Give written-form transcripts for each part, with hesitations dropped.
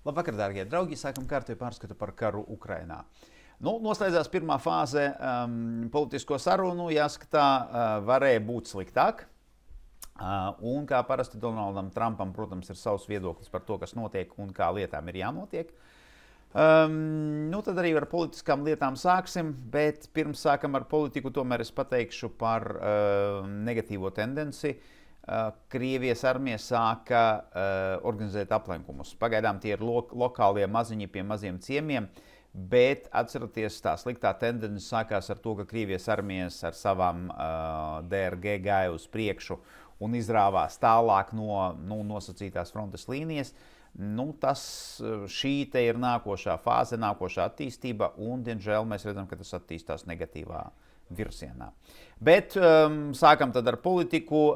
Labvakar, dārgie draugi! Sākam kārtējo pārskatu par karu Ukrainā. Noslēdzās pirmā fāze politisko sarunu. Jāskatā, varēja būt sliktāk. Un kā parasti Donaldam Trumpam, protams, ir savs viedoklis par to, kas notiek un kā lietām ir jānotiek. Tad arī ar politiskām lietām sāksim, bet pirms sākam ar politiku, tomēr es pateikšu par negatīvo tendenci. Krievijas armija sāka organizēt aplenkumus. Pagaidām tie ir lokālie maziņi pie maziem ciemiem, bet atceraties, tā sliktā tendence sākās ar to, ka Krievijas armijas ar savām DRG gāja uz priekšu un izrāvās tālāk no nosacītās frontes līnijas. Šī te ir nākošā fāze, nākošā attīstība, un, diemžēl, mēs redzam, ka tas attīstās negatīvā virsienā. Bet sākam tad ar politiku.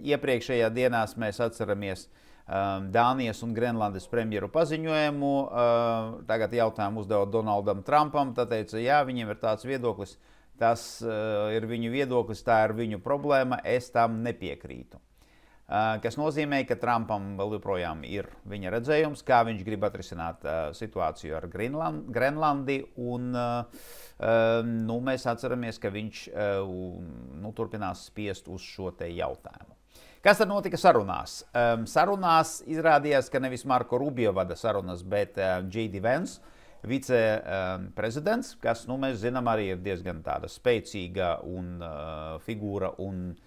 Iepriekšējā dienās mēs atceramies Dānijas un Grenlandes premjeru paziņojumu. Tagad jautājumu uzdeva Donaldam Trumpam. Tad teica, jā, viņiem ir tāds viedoklis, tas ir viņu viedoklis, tā ir viņu problēma, es tam nepiekrītu. Kas nozīmē, ka Trumpam vēl joprojām ir viņa redzējums, kā viņš grib atrisināt situāciju ar Grenlandi. Mēs atceramies, ka viņš turpinās spiest uz šo te jautājumu. Kas tad notika sarunās? Sarunās izrādījās, ka nevis Marko Rubio vada sarunas, bet J.D. Vance, viceprezidents, kas, mēs zinām, arī ir diezgan tāda spēcīga figūra un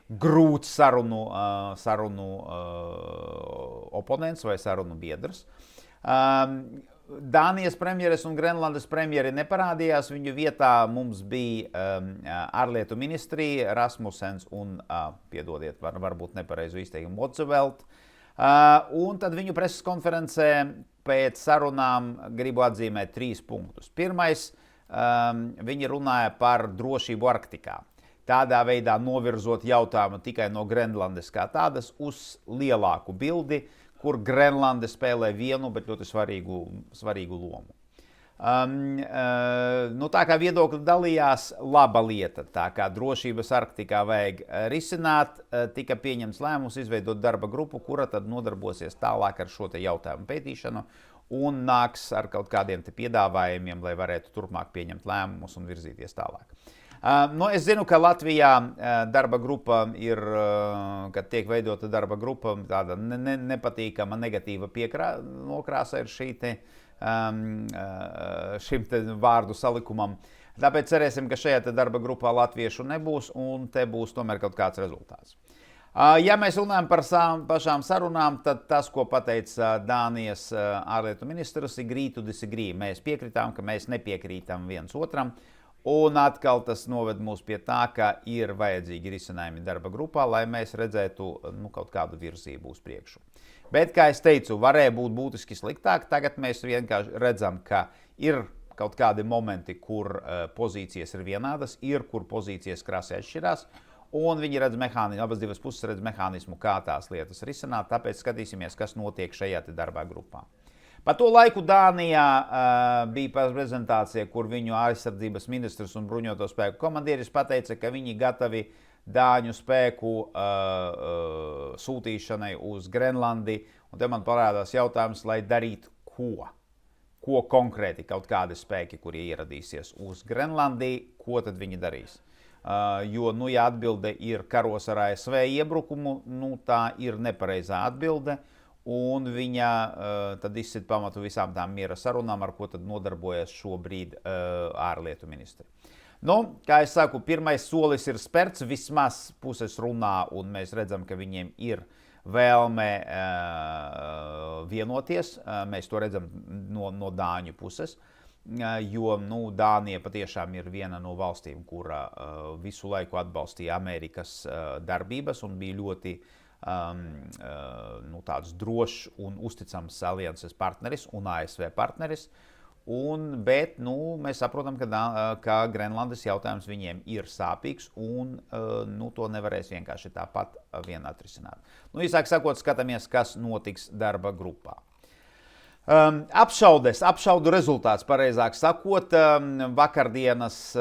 grūts sarunu oponents vai sarunu biedrs. Dānijas premjeres un Grenlandes premjeri neparādījās. Viņu vietā mums bija ārlietu ministrija Rasmussens un, piedodiet, varbūt nepareizu izteikumu, Motzevelt. Un tad viņu preses konferencē pēc sarunām gribu atzīmēt 3 punktus. Pirmais, viņi runāja par drošību Arktikā. Tādā veidā novirzot jautājumu tikai no Grenlandes kā tādas uz lielāku bildi, kur Grenlande spēlē vienu, bet ļoti svarīgu lomu. Tā kā viedokļi dalījās, laba lieta. Tā kā drošības Arktikā vajag risināt, tika pieņemts lēmums izveidot darba grupu, kura tad nodarbosies tālāk ar šo te jautājumu pētīšanu un nāks ar kaut kādiem te piedāvājumiem, lai varētu turpmāk pieņemt lēmumus un virzīties tālāk. Es zinu, ka Latvijā darba grupa ir, kad tiek veidota darba grupa, tāda nepatīkama negatīva nokrāsa ir šim te vārdu salikumam. Tāpēc cerēsim, ka šajā te darba grupā latviešu nebūs un te būs tomēr kaut kāds rezultāts. Ja mēs runājam par pašām sarunām, tad tas, ko pateica Dānijas ārlietu ministrs, agree to disagree. Mēs piekritām, ka mēs nepiekrītam viens otram. Un atkal tas noved mūs pie tā, ka ir vajadzīgi risinājumi darba grupā, lai mēs redzētu kaut kādu virzību uz priekšu. Bet, kā es teicu, varēja būt būtiski sliktāk. Tagad mēs vienkārši redzam, ka ir kaut kādi momenti, kur pozīcijas ir vienādas, ir, kur pozīcijas krasi atšķirās. Un viņi redz abas divas puses redz mehānismu, kā tās lietas risināt. Tāpēc skatīsimies, kas notiek šajā darbā grupā. Pa to laiku Dānijā bija prezentācija, kur viņu aizsardzības ministrs un bruņoto spēku komandieris pateica, ka viņi gatavi dāņu spēku sūtīšanai uz Grenlandi. Un te man parādās jautājums, lai darītu ko? Ko konkrēti kaut kādi spēki, kuri ieradīsies uz Grenlandi, ko tad viņi darīs? Ja atbilde ir karos ar ASV iebrukumu, tā ir nepareizā atbilde. Un viņa tad izsit pamatu visām tām miera sarunām, ar ko tad nodarbojas šobrīd ārlietu ministri. Kā es saku, pirmais solis ir spērts, vismaz puses runā, un mēs redzam, ka viņiem ir vēlme vienoties. Mēs to redzam no dāņu puses, jo Dānija patiešām ir viena no valstīm, kura visu laiku atbalstīja Amerikas darbības un bija ļoti tāds drošs un uzticams alianses partneris un ASV partneris. Bet mēs saprotam, ka Grenlandes jautājums viņiem ir sāpīgs un to nevarēs vienkārši tāpat vien atrisināt. Īsāk sakot, skatāmies, kas notiks darba grupā. Apšaudu rezultāts, pareizāk sakot, vakardienas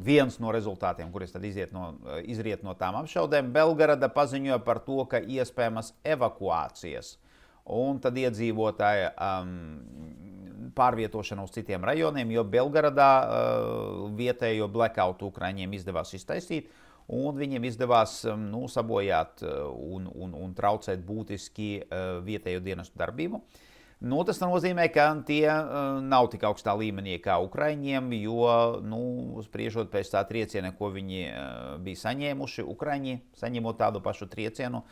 viens no rezultātiem, kuris tad izriet no tām apšaudēm, Belgrada paziņoja par to, ka iespējamas evakuācijas un tad iedzīvotāji pārvietošana uz citiem rajoniem, jo Belgaradā vietējo blackoutu Ukraiņiem izdevās iztaisīt, un viņiem izdevās sabojāt un traucēt būtiski vietējo dienestu darbību. Tas nozīmē, ka tie nav tik augstā līmenī kā Ukraiņiem, jo, spriežot pēc tā trieciena, ko viņi bija saņēmuši, Ukraiņi, saņemot tādu pašu triecienu,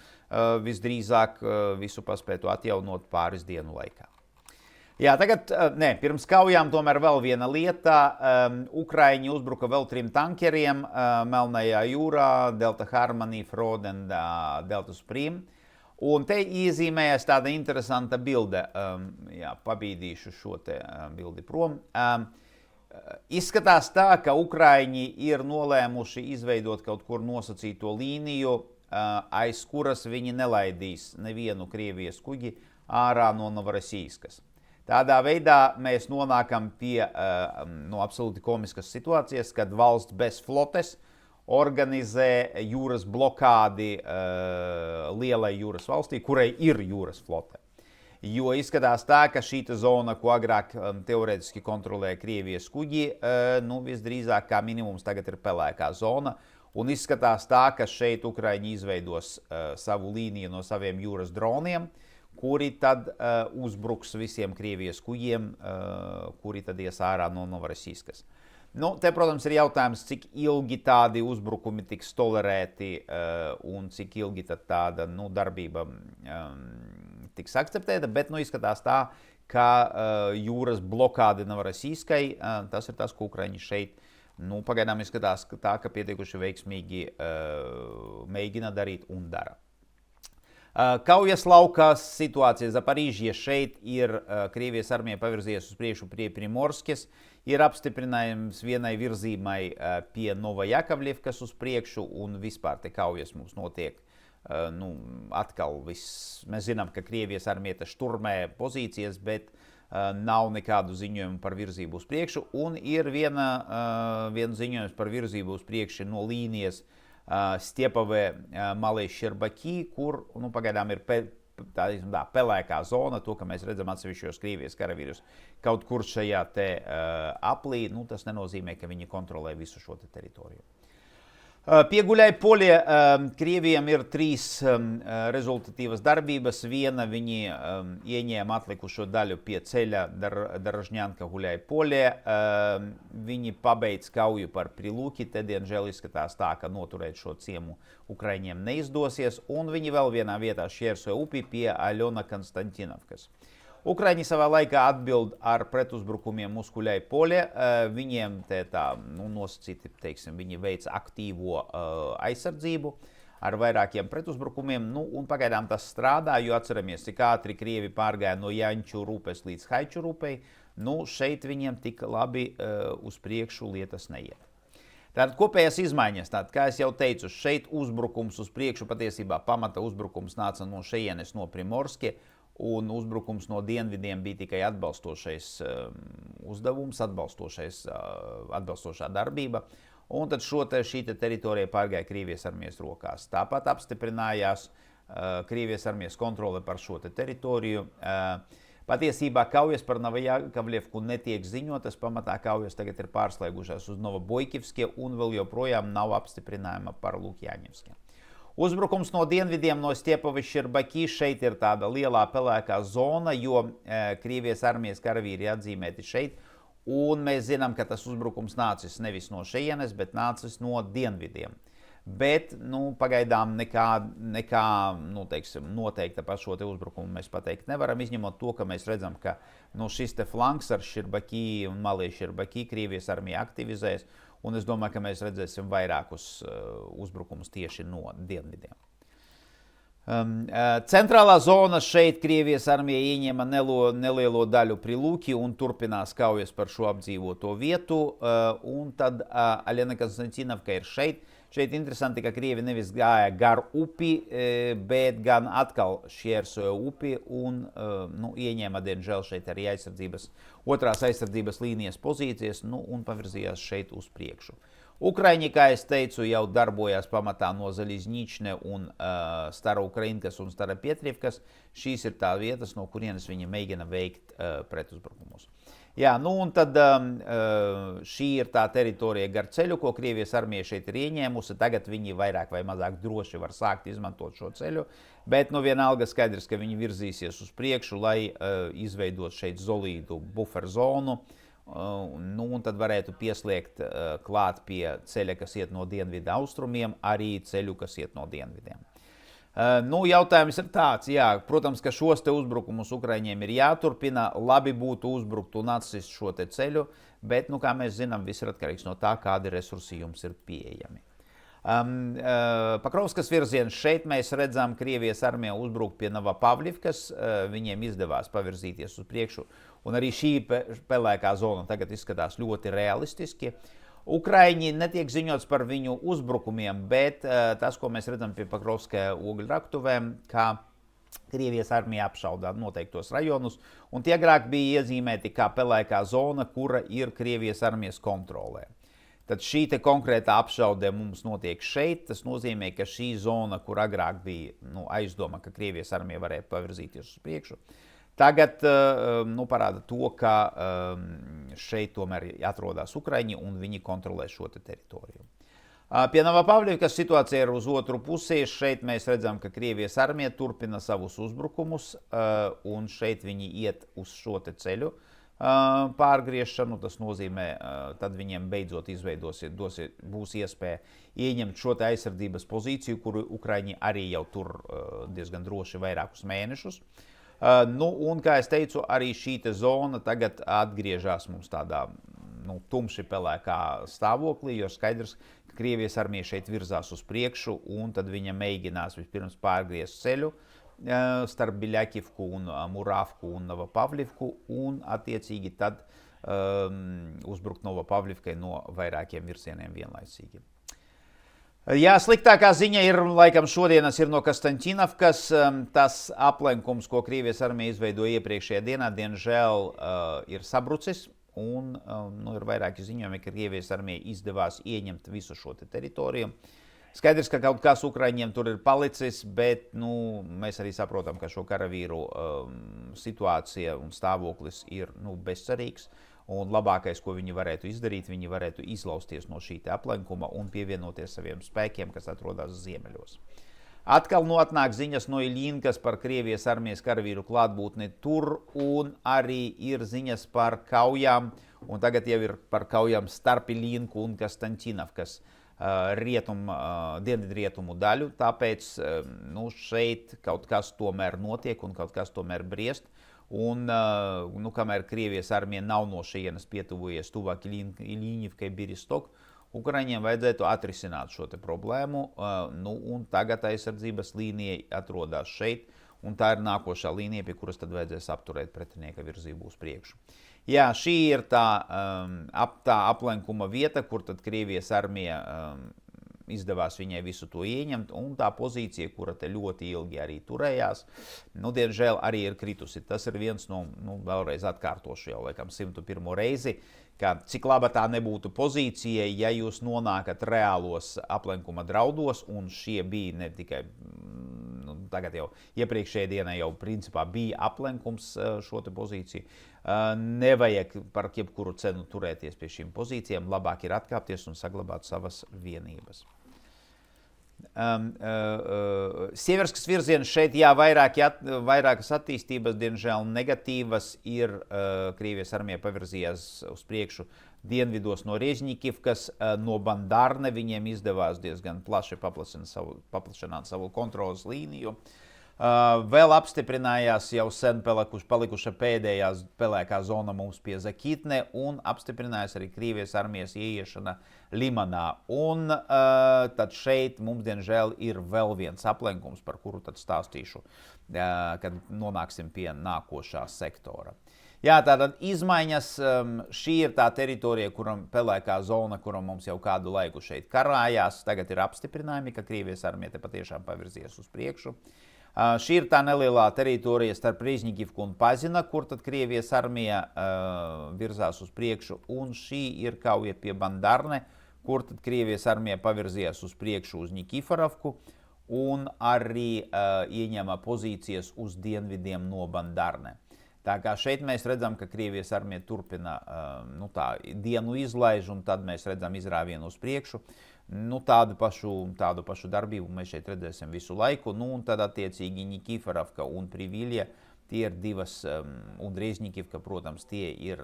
visdrīzāk visu paspētu atjaunot pāris dienu laikā. Jā, tagad, pirms kaujām tomēr vēl viena lieta. Ukraiņi uzbruka vēl 3 tankeriem Melnajā jūrā, Delta Harmony, Froden, Delta Supreme. Un te iezīmējas tāda interesanta bilde. Pabīdīšu šo te bildi prom. Izskatās tā, ka Ukraiņi ir nolēmuši izveidot kaut kur nosacīto līniju, aiz kuras viņi nelaidīs nevienu Krievijas kuģi ārā no Novorosijskas. Tādā veidā mēs nonākam pie absolūti komiskas situācijas, kad valsts bez flotes organizē jūras blokādi lielai jūras valstī, kurai ir jūras flote. Jo izskatās tā, ka šī zona, ko agrāk teorētiski kontrolē Krievijas kuģi, visdrīzāk kā minimums tagad ir pelēkā zona. Un izskatās tā, ka šeit Ukraiņi izveidos savu līniju no saviem jūras droniem, kuri tad uzbruks visiem Krievijas kuģiem, kuri tad ies ārā no Novorosijskas. Te, protams, ir jautājums, cik ilgi tādi uzbrukumi tiks tolerēti un cik ilgi tad tāda darbība tiks akceptēta, bet izskatās tā, ka jūras blokāde Novorosijskai, tas ir tas, ko Ukraiņi šeit pagaidām izskatās tā, ka pietiekuši veiksmīgi mēģina darīt un dara. Kaujas laukā situācija Zaparīžie šeit ir Krievijas armija pavirzījies uz priekšu pie Primorskes, ir apstiprinājums vienai virzībai pie Novajakavļevkas uz priekšu un vispār te kaujas mums notiek. Atkal viss, mēs zinām, ka Krievijas armija te šturmē pozīcijas, bet nav nekādu ziņojumu par virzību uz priekšu un ir viens ziņojums par virzību uz priekšu no līnijas Stepave Malai Šerbaki, kur pagaidām ir pelēkā zona, to, ka mēs redzam atsevišķos Krievijas karavīrus kaut kur šajā te aplī, tas nenozīmē, ka viņi kontrolē visu šo te teritoriju. Pie Guļaipoļa Krievijam ir 3 rezultatīvas darbības. Viena, viņi ieņēma atlikušo daļu pie ceļa Daražņanka Guļaipoļa. Viņi pabeidz kauju par Prilūki, te diemžēl izskatās tā, ka noturēt šo ciemu Ukraiņiem neizdosies. Un viņi vēl vienā vietā šķērsoja upi pie Aļona Konstantinovkas. Ukraiņi savā laikā atbild ar pretuzbrukumiem uz Guļaipoļa. Viņiem te nosacīti, viņi veic aktīvo aizsardzību ar vairākiem pretuzbrukumiem. Un pagaidām tas strādā, jo atceramies, cik ātri Krievi pārgāja no Janču rupes līdz Haiču rupei. Šeit viņiem tik labi uz priekšu lietas neiet. Tātad kopējās izmaiņas, kā es jau teicu, šeit uzbrukums uz priekšu patiesībā pamata uzbrukums nāca no šejienes, no Primorske. Un uzbrukums no dienvidiem bija tikai atbalstošais uzdevums, atbalstošā darbība. Un tad šī teritorija pārgāja Krievijas armijas rokās. Tāpat apstiprinājās Krievijas armijas kontrole par šo teritoriju. Patiesībā kaujas par Novajakavļevku netiek ziņotas, pamatā kaujas tagad ir pārslēgušās uz Novoboikivskie un vēl joprojām nav apstiprinājuma par Lukjaņevskiem. Uzbrukums no dienvidiem no Stepavas Šerbaki šeit ir tāda lielā pelēkā zona, jo Krievijas armijas karavīri atzīmēti šeit. Un mēs zinām, ka tas uzbrukums nācis nevis no šejienes, bet nācis no dienvidiem. Bet pagaidām nekā noteikta par šo te uzbrukumu mēs pateikt nevaram, izņemot to, ka mēs redzam, ka šis te flanks ar Šerbaki un Malai Šerbaki Krievijas armija aktivizēs. Un es domāju, ka mēs redzēsim vairākus uzbrukumus tieši no dienvidiem. Centrālā zona šeit Krievijas armija ieņēma nelielo daļu Prilūki un turpinās kaujas par šo apdzīvoto vietu. Un tad Aļona Konstantinovka ir šeit. Šeit interesanti, ka Krievi nevis gāja gar upi, bet gan atkal šķērsoja upi un ieņēma, diemžēl, šeit arī otrās aizsardzības līnijas pozīcijas un pavirzījās šeit uz priekšu. Ukraiņi, kā es teicu, jau darbojās pamatā no Zaļizņične un Staroukrainkas un Starapietrivkas. Šīs ir tā vietas, no kurienes viņi mēģina veikt pretuzbrukumus. Jā, nu un tad šī ir tā teritorija gar ceļu, ko Krievijas armija šeit ir ieņēmusi. Tagad viņi vairāk vai mazāk droši var sākt izmantot šo ceļu, bet nu vienalga skaidrs, ka viņi virzīsies uz priekšu, lai izveidot šeit solīdu buferzonu. Nu, un tad varētu pieslēgt klāt pie ceļa, kas iet no dienvidu austrumiem, arī ceļu, kas iet no dienvidiem. Nu, jautājums ir tāds, jā, protams, ka šos te uzbrukumus Ukraiņiem ir jāturpina, labi būtu uzbrukt un atsist šo te ceļu, bet, nu, kā mēs zinām, viss ir atkarīgs no tā, kādi resursi jums ir pieejami. Pakrovskas virziens šeit mēs redzam, Krievijas armija uzbruk pie Novopavlivkas, viņiem izdevās pavirzīties uz priekšu, un arī šī pelēkā zona tagad izskatās ļoti realistiski. Ukraiņi netiek ziņots par viņu uzbrukumiem, bet tas, ko mēs redzam pie Pakrovskajā ogļraktuvēm, kā Krievijas armija apšaudā noteiktos rajonus, un tie agrāk bija iezīmēti kā pelēkā zona, kura ir Krievijas armijas kontrolē. Tad šī konkrētā apšaude mums notiek šeit. Tas nozīmē, ka šī zona, kur agrāk bija aizdoma, ka Krievijas armija varētu pavirzīties uz priekšu, tagad parāda to, ka šeit tomēr atrodas Ukraiņi un viņi kontrolē šo teritoriju. Pie Novopavlivkas situācija ir uz otru pusi. Šeit mēs redzam, ka Krievijas armija turpina savus uzbrukumus, un šeit viņi iet uz šo ceļu pārgriešanu. Tas nozīmē, tad viņiem beidzot būs iespēja ieņemt šo aizsardzības pozīciju, kuru Ukraiņi arī jau tur diezgan droši vairākus mēnešus. Nu, un, kā es teicu, arī šī zona tagad atgriežas mums tādā tumši pelēkā stāvoklī, jo skaidrs, ka Krievijas armija šeit virzās uz priekšu, un tad viņa mēģinās vispirms pārgriezt ceļu starp Biļakivku un Muravku un Novopavlivku, un attiecīgi tad uzbrukt Novopavlivkai no vairākiem virzieniem vienlaicīgi. Jā, sliktākā ziņa ir, laikam, šodienas ir no Konstantinovkas. Tas aplenkums, ko Krievijas armija izveidoja iepriekšējā dienā, diemžēl ir sabrucis, un ir vairāki ziņojumi, ka Krievijas armija izdevās ieņemt visu šo teritoriju. Skaidrs, ka kaut kas Ukraiņiem tur ir palicis, bet mēs arī saprotam, ka šo karavīru situācija un stāvoklis ir bezcerīgs. Un labākais, ko viņi varētu izdarīt, viņi varētu izlausties no šī aplenkuma un pievienoties saviem spēkiem, kas atrodas ziemeļos. Atkal atnāk ziņas no Iļinkas par Krievijas armijas karavīru klātbūtni tur, un arī ir ziņas par kaujām, un tagad jau ir par kaujām starp Iļinku un Konstantinovkas dienvidrietumu daļu, tāpēc šeit kaut kas tomēr notiek un kaut kas tomēr briest. Un, kamēr Krievijas armija nav no šejienes pietuvojies tuvāk Iļiņivkai, Biristok, Ukraiņiem vajadzētu atrisināt šo problēmu, un tagad aizsardzības līnija atrodas šeit, un tā ir nākošā līnija, pie kuras tad vajadzēs apturēt pretinieka virzību uz priekšu. Jā, šī ir tā aplenkuma vieta, kur tad Krievijas armija izdevās viņai visu to ieņemt, un tā pozīcija, kura te ļoti ilgi arī turējās, diemžēl arī ir kritusi. Tas ir viens no, vēlreiz atkārtošu jau laikam 101. reizi, ka cik laba tā nebūtu pozīcija, ja jūs nonākat reālos aplenkuma draudos, un šie bija ne tikai, tagad jau iepriekšējā dienā jau principā bija aplenkums šo te pozīciju. Nevajag par jebkuru cenu turēties pie šīm pozīcijām, labāk ir atkāpties un saglabāt savas vienības. Sieverskas virziens šeit, jā, vairākas attīstības, diemžēl negatīvas, ir Krievijas armija pavirzījās uz priekšu dienvidos no Režņikivkas, no Bandarne viņiem izdevās diezgan plaši paplašināt savu kontrolas līniju. Vēl apstiprinājās jau sen palikuša pēdējā pelēkā zona mums pie Zakitne, un apstiprinājās arī Krievijas armijas ieiešana Limanā. Un tad šeit mums, diemžēl, ir vēl viens aplenkums, par kuru tad stāstīšu, kad nonāksim pie nākošā sektora. Jā, tātad izmaiņas, šī ir tā teritorija, pelēkā zona, kura mums jau kādu laiku šeit karājās. Tagad ir apstiprinājumi, ka Krievijas armija te patiešām pavirzies uz priekšu. Šī ir tā nelielā teritorija starp Režņikivku un Pazina, kur tad Krievijas armija virzās uz priekšu, un šī ir kauja pie Bandarne, kur tad Krievijas armija pavirzījās uz priekšu uz Nikiforovku un arī ieņēma pozīcijas uz dienvidiem no Bandarne. Tā kā šeit mēs redzam, ka Krievijas armija turpina dienu izlaiž, un tad mēs redzam izrāvienu uz priekšu. Tādu pašu darbību mēs šeit redzēsim visu laiku, un tad attiecīgi Nikiforovka un Privilja, tie ir divas, un Rezņikivka, protams, tie ir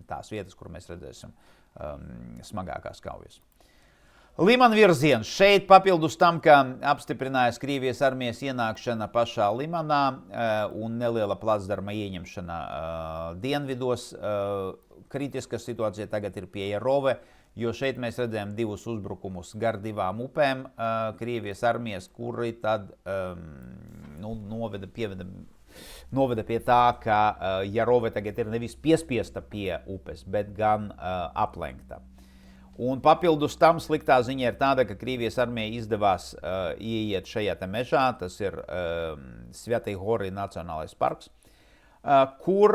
tās vietas, kur mēs redzēsim smagākās kaujas. Limana virziens. Šeit papildus tam, ka apstiprinājās Krievijas armijas ienākšana pašā Limanā un neliela placdarma ieņemšana dienvidos. Kritiska situācija tagad ir pie Jarove, jo šeit mēs redzējām divus uzbrukumus gar divām upēm Krievijas armijas, kuri tad noveda pie tā, ka Jarove tagad ir nevis piespiesta pie upes, bet gan aplenkta. Un papildus tam sliktā ziņa ir tāda, ka Krievijas armijai izdevās ieiet šajā te mežā, tas ir Svētai Hori Nacionālais parks, kur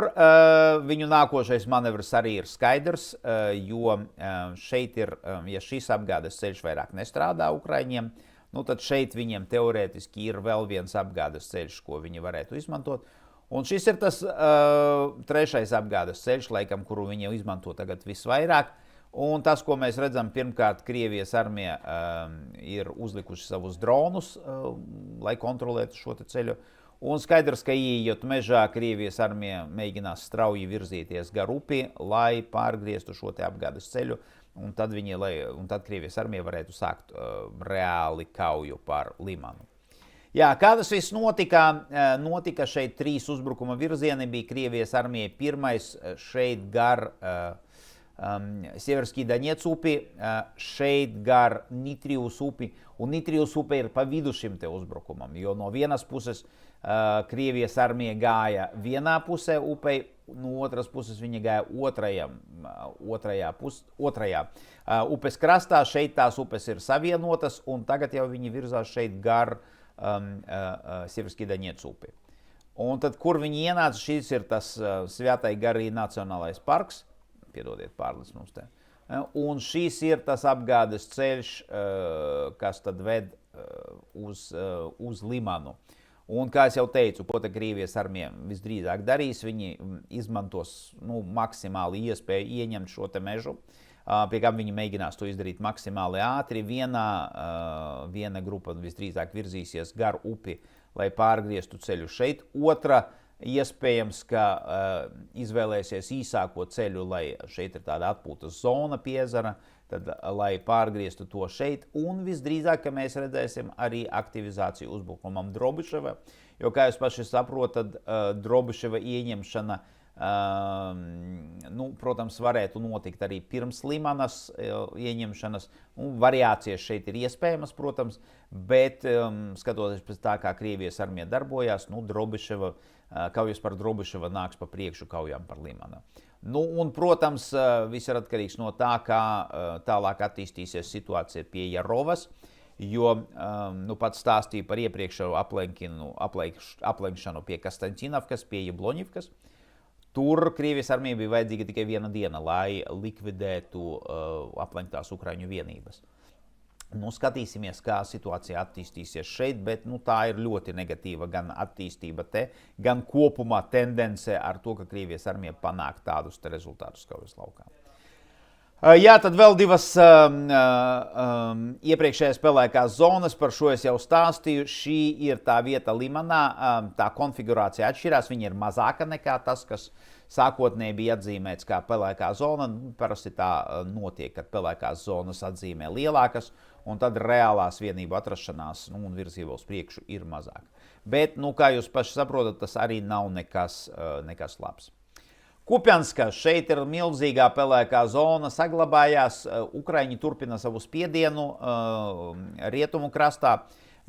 viņu nākošais manevrs arī ir skaidrs, jo šeit ir, ja šis apgādes ceļš vairāk nestrādā Ukraiņiem, tad šeit viņiem teorētiski ir vēl viens apgādes ceļš, ko viņi varētu izmantot. Un šis ir tas trešais apgādes ceļš, laikam, kuru viņi izmanto tagad visvairāk. Un tas, ko mēs redzam, pirmkārt, Krievijas armija ir uzlikuši savus dronus, lai kontrolētu šo ceļu. Un skaidrs, ka ieejot mežā, Krievijas armija mēģinās strauji virzīties gar upi, lai pārgrieztu šo apgādes ceļu. Un tad Krievijas armija varētu sākt reāli kauju par Limanu. Jā, kā tas viss notika? Notika šeit 3 uzbrukuma virzieni. Bija Krievijas armijai pirmais šeit gar Severskī Daņets upi, šeit gar Nitrijus upi, un Nitrijus upe ir pa vidu šim te uzbrukumam, jo no vienas puses Krievijas armija gāja vienā pusē upei, no otras puses viņa gāja otrajā upes krastā, šeit tās upes ir savienotas, un tagad jau viņi virzās šeit gar Severskī Daņets upi. Un tad, kur viņi ienāca, šis ir tas Svētai Gori Nacionālais parks, piedodiet, pārlis mums te. Un šīs ir tas apgādes ceļš, kas tad ved uz Limanu. Un, kā es jau teicu, ko te Krievijas armija visdrīzāk darīs, viņi izmantos maksimāli iespēju ieņemt šo te mežu, pie kā viņi mēģinās to izdarīt maksimāli ātri. Viena grupa visdrīzāk virzīsies gar upi, lai pārgrieztu ceļu šeit. Otra iespējams, ka izvēlēsies īsāko ceļu, lai šeit ir tāda atpūtas zona pie ezera, tad lai pārgrieztu to šeit. Un visdrīzāk, ka mēs redzēsim arī aktivizāciju uzbrukumam Drobiševa, jo, kā jūs paši saprotat, Drobiševa ieņemšana, protams, varētu notikt arī pirms Limanas ieņemšanas. Variācijas šeit ir iespējamas, protams, bet skatoties pēc tā, kā Krievijas armija darbojās, kaujas par Drobiševa nāks pa priekšu kaujām par Limanu. Un, protams, viss ir atkarīgs no tā, kā tālāk attīstīsies situācija pie Jarovas, jo pats stāstīju par iepriekšējo aplenkšanu pie Kastaņtinovkas, pie Jabloņivkas. Tur Krievijas armija bija vajadzīga tikai 1 diena, lai likvidētu aplenktās Ukraiņu vienības. Skatīsimies, kā situācija attīstīsies šeit, bet tā ir ļoti negatīva gan attīstība te, gan kopumā tendence ar to, ka Krievijas armija panāk tādus te rezultātus kaujas laukā. Jā, tad vēl 2 iepriekšējās pelēkās zonas, par šo es jau stāstīju. Šī ir tā vieta Limanā, tā konfigurācija atšķirās, viņa ir mazāka nekā tas, kas sākotnēji bija atzīmēts kā pelēkā zona. Parasti tā notiek, kad pelēkās zonas atzīmē lielākas, un tad reālās vienību atrašanās un virzība uz priekšu ir mazāk. Bet, kā jūs paši saprotat, tas arī nav nekas labs. Kupjanska, šeit ir milzīgā pelēkā zona, saglabājās, Ukraiņi turpina savu spiedienu rietumu krastā,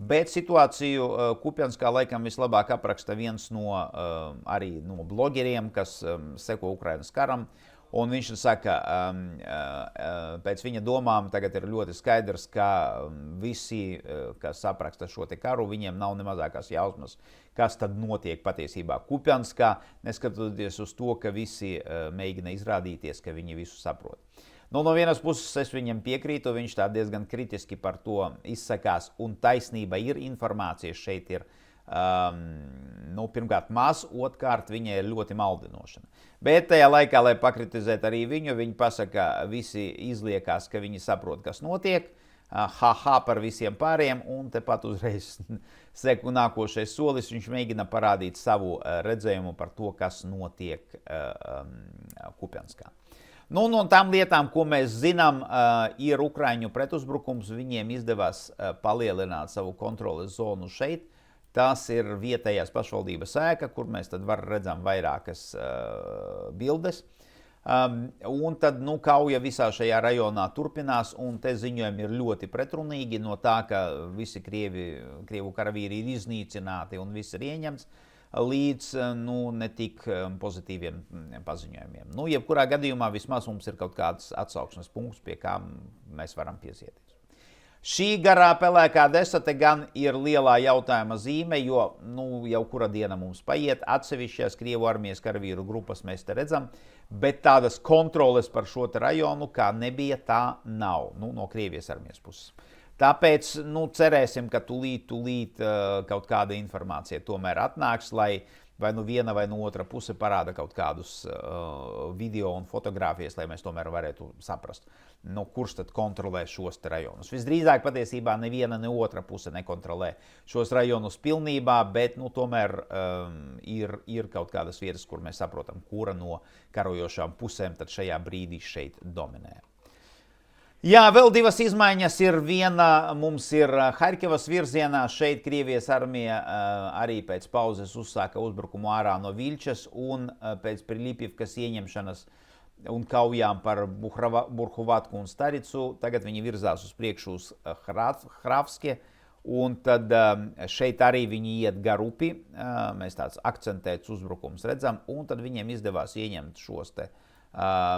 bet situāciju Kupjanskā laikam vislabāk apraksta viens arī no blogeriem, kas seko Ukrainas karam, un viņš saka, pēc viņa domām tagad ir ļoti skaidrs, ka visi, kas apraksta šo te karu, viņiem nav nemazākās jausmas, kas tad notiek patiesībā Kupjanskā, neskatoties uz to, ka visi mēģina izrādīties, ka viņi visu saprot. Nu, no vienas puses es viņam piekrītu, viņš tā diezgan kritiski par to izsakās, un taisnība ir, informācija šeit ir pirmkārt maz, otrkārt viņa ir ļoti maldinošana. Bet tajā laikā, lai pakritizētu arī viņu, viņi pasaka, visi izliekās, ka viņi saprot, kas notiek, par visiem pāriem, un tepat uzreiz seku nākošais solis, viņš mēģina parādīt savu redzējumu par to, kas notiek Kupjanskā. Nu, no tām lietām, ko mēs zinām, ir Ukraiņu pretuzbrukums, viņiem izdevās palielināt savu kontroles zonu šeit. Tas ir vietējās pašvaldības ēka, kur mēs tad redzam vairākas bildes. Un tad kauja visā šajā rajonā turpinās, un te ziņojumi ir ļoti pretrunīgi no tā, ka visi krievu karavīri ir iznīcināti un viss ir ieņemts, līdz netik pozitīviem paziņojumiem. Jebkurā gadījumā vismaz mums ir kaut kāds atsauksmes punkts, pie kā mēs varam piesieties. Šī garā pelēkā desate gan ir lielā jautājuma zīme, jo jau kura diena mums paiet, atsevišķās Krievu armijas karavīru grupas mēs te redzam, bet tādas kontroles par šo te rajonu, kā nebija, tā nav no Krievijas armijas puses. Tāpēc cerēsim, ka tūlīt kaut kāda informācija tomēr atnāks, lai vai viena vai otra puse parāda kaut kādus video un fotogrāfijas, lai mēs tomēr varētu saprast, kurš tad kontrolē šos te rajonus. Visdrīzāk patiesībā neviena, ne otra puse nekontrolē šos rajonus pilnībā, bet tomēr ir kaut kādas vietas, kur mēs saprotam, kura no karojošām pusēm tad šajā brīdī šeit dominē. Jā, vēl divas izmaiņas ir. Viena mums ir Harkivas virzienā. Šeit Krievijas armija arī pēc pauzes uzsāka uzbrukumu ārā no Viļčas un pēc Prilipivkas ieņemšanas un kaujām par Burhuvatku un Staricu. Tagad viņi virzās uz priekšu uz Hravskie, un tad šeit arī viņi iet gar upi. Mēs tāds akcentēts uzbrukums redzam, un tad viņiem izdevās ieņemt šos te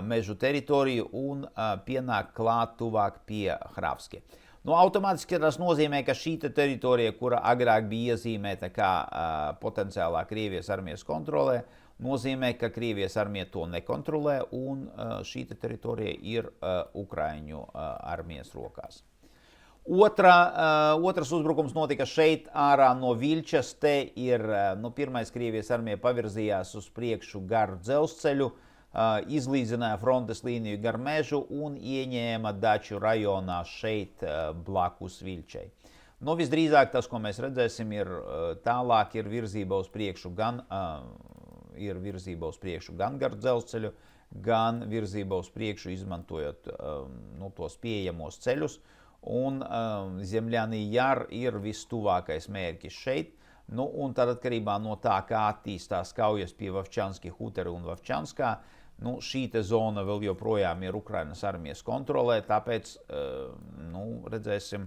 mežu teritoriju un pienāk klāt tuvāk pie Hravskie. Automātiski tas nozīmē, ka šī teritorija, kura agrāk bija iezīmēta kā potenciālā Krievijas armijas kontrolē, nozīmē, ka Krievijas armija to nekontrolē un šī teritorija ir Ukraiņu armijas rokās. Otrs uzbrukums notika šeit ārā no Viļčas. Te ir pirmais Krievijas armija pavirzījās uz priekšu gar dzelzceļu, izlīdzināja frontes līniju gar mežu un ieņēma Daču rajonā šeit blakus Viļčai. Visdrīzāk tas, ko mēs redzēsim, ir tālāk ir virzība uz priekšu gan gar dzelzceļu, gan virzība uz priekšu izmantojot tos pieejamos ceļus. Un Zemļānī Jar ir vistuvākais mērķis šeit. Un tad atkarībā no tā, kā attīstās kaujas pie Vovčanski Huteri un Vovčanskā, šī te zona vēl joprojām ir Ukrainas armijas kontrolē, tāpēc redzēsim,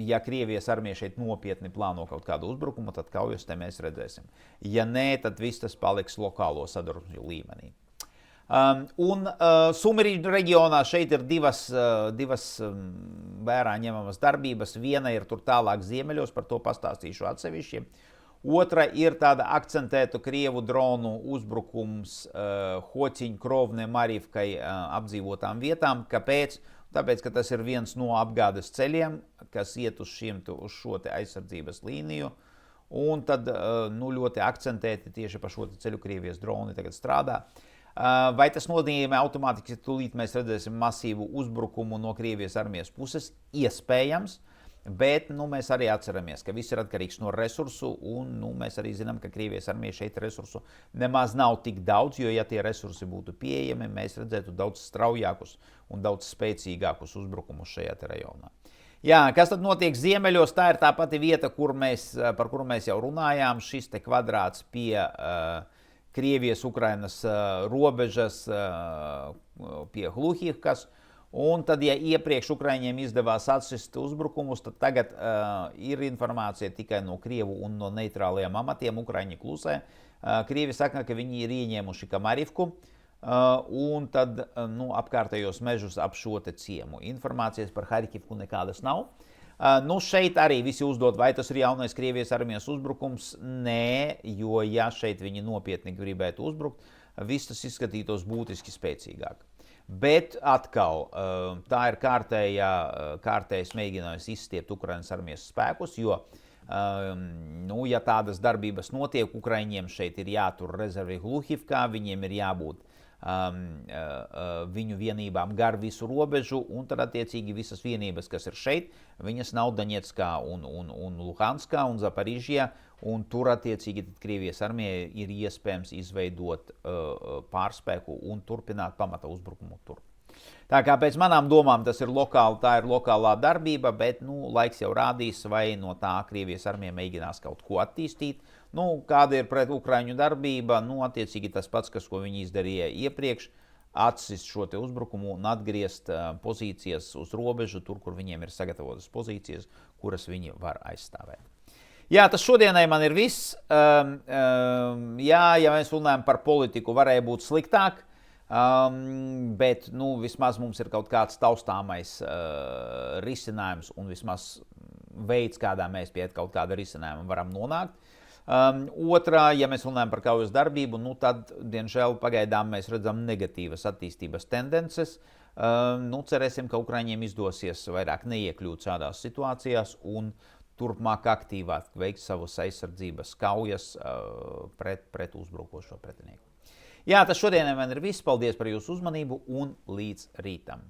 ja Krievijas armija šeit nopietni plāno kaut kādu uzbrukumu, tad kaujas te mēs redzēsim. Ja nē, tad viss tas paliks lokālo sadarbību līmenī. Sumeri reģionā šeit ir divas vērā ņemamas darbības. Viena ir tur tālāk ziemeļos, par to pastāstīšu atsevišķi. Otra ir tāda akcentēta Krievu dronu uzbrukums Hociņ, Krovne, Marivkai apdzīvotām vietām. Kāpēc? Tāpēc, ka tas ir viens no apgādes ceļiem, kas iet uz šo te aizsardzības līniju. Un tad ļoti akcentēti tieši pa šo ceļu Krievijas droni tagad strādā. Vai tas nozīmē automātiski, tūlīt mēs redzēsim masīvu uzbrukumu no Krievijas armijas puses? Iespējams, bet mēs arī atceramies, ka viss ir atkarīgs no resursu, un mēs arī zinām, ka Krievijas armija šeit resursu nemaz nav tik daudz, jo ja tie resursi būtu pieejami, mēs redzētu daudz straujākus un daudz spēcīgākus uzbrukumus šajā te rajonā. Jā, kas tad notiek ziemeļos? Tā ir tā pati vieta, par kuru mēs jau runājām, šis te kvadrāts pie Krievijas-Ukrainas robežas pie Hluhivkas. Un tad, ja iepriekš Ukraiņiem izdevās atsist uzbrukumus, tad tagad ir informācija tikai no Krievu un no neitrālajiem amatiem. Ukraiņi klusē. Krievi saka, ka viņi ir ieņēmuši Kamarivku un tad apkārtējos mežus ap šo te ciemu. Informācijas par Harkivku nekādas nav. Šeit arī visi uzdod, vai tas ir jaunais Krievijas armijas uzbrukums. Nē, jo ja šeit viņi nopietni gribētu uzbrukt, viss tas izskatītos būtiski spēcīgāk. Bet atkal tā ir kārtējs mēģinājums izstiept Ukrainas armijas spēkus, jo, ja tādas darbības notiek, Ukraiņiem šeit ir jātur rezervi Hluhivkā, viņiem ir jābūt viņu vienībām gar visu robežu, un tad attiecīgi visas vienības, kas ir šeit, viņas nav Daņetskā un Luhanskā un Zaparižjā, un tur attiecīgi Krievijas armijai ir iespējams izveidot pārspēku un turpināt pamata uzbrukumu tur. Tā kā pēc manām domām tā ir lokālā darbība, bet laiks jau rādīs, vai no tā Krievijas armija mēģinās kaut ko attīstīt. Kāda ir pret Ukraiņu darbība, attiecīgi tas pats, ko viņi izdarīja iepriekš, atsist šo te uzbrukumu un atgriezt pozīcijas uz robežu, tur, kur viņiem ir sagatavotas pozīcijas, kuras viņi var aizstāvēt. Jā, tas šodienai man ir viss. Ja mēs runājam par politiku, varēja būt sliktāk. Bet vismaz mums ir kaut kāds taustāmais risinājums un vismaz veids, kādā mēs pie kaut kāda risinājuma varam nonākt. Otrā, ja mēs runājam par kaujas darbību, tad, diemžēl, pagaidām mēs redzam negatīvas attīstības tendences. Cerēsim, ka Ukraiņiem izdosies vairāk neiekļūt šādās situācijās un turpmāk aktīvāk veikt savas aizsardzības kaujas pret uzbrukošo pretinieku. Jā, tas šodien man ir viss. Paldies par jūsu uzmanību un līdz rītam!